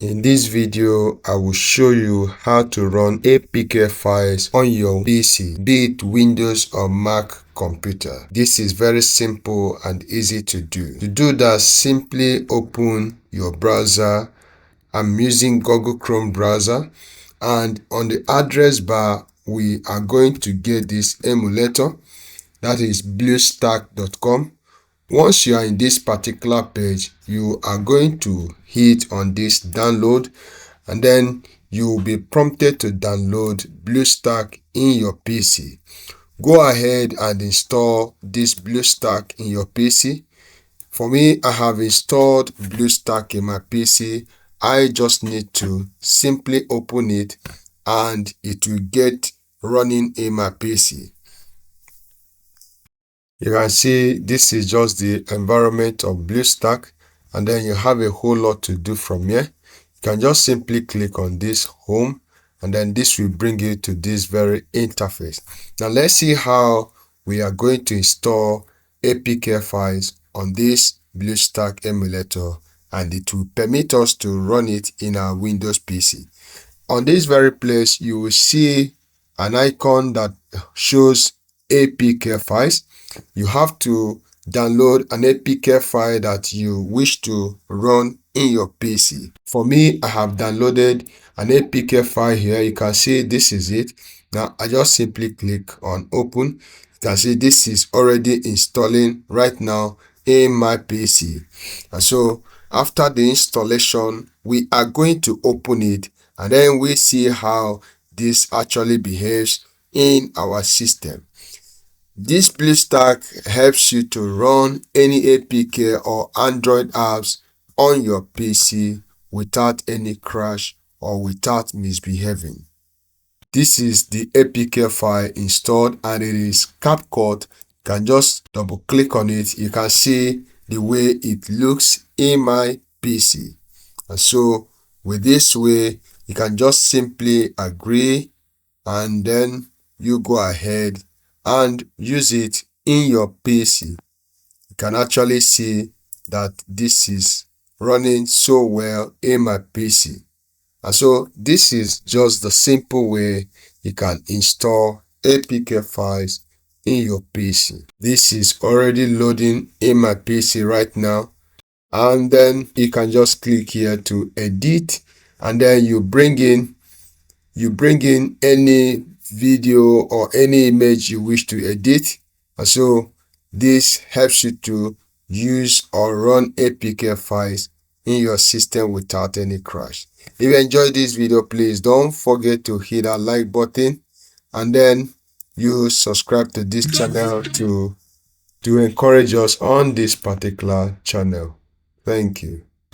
In this video, I will show you how to run APK files on your PC, be it Windows or Mac computer. This is very simple and easy to do. To do that, simply open your browser. I'm using Google Chrome browser, and on the address bar, we are going to get this emulator, that is bluestack.com. Once you are in this particular page, you are going to hit on this download, and then you will be prompted to download BlueStack in your PC. Go ahead and install this BlueStack in your PC. For me, I have installed BlueStack in my PC. I just need to simply open it and it will get running in my PC. You can see this is just the environment of BlueStack, and then you have a whole lot to do from here. You can just simply click on this home, and then this will bring you to this very interface. Now let's see how we are going to install APK files on this BlueStack emulator, and it will permit us to run it in our Windows PC. On this very place, you will see an icon that shows APK files. You have to download an APK file that you wish to run in your PC. For me, I have downloaded an APK file here. You can see this is it. Now, I just simply click on open. You can see this is already installing right now in my PC. And so after the installation, we are going to open it, and then we see how this actually behaves in our system. This BlueStack helps you to run any APK or Android apps on your PC without any crash or without misbehaving. This is the APK file installed, and it is CapCut. You can just double click on it. You can see the way it looks in my PC. And so with this way, you can just simply agree, and then you go ahead and use it in your PC. You can actually see that this is running so well in my PC. And so this is just the simple way you can install APK files in your PC. This is already loading in my PC right now. And then you can just click here to edit, and then you bring in any video or any image you wish to edit. And so this helps you to use or run APK files in your system without any crash. If you enjoyed this video, please don't forget to hit that like button, and then you subscribe to this channel to encourage us on this particular channel. Thank you.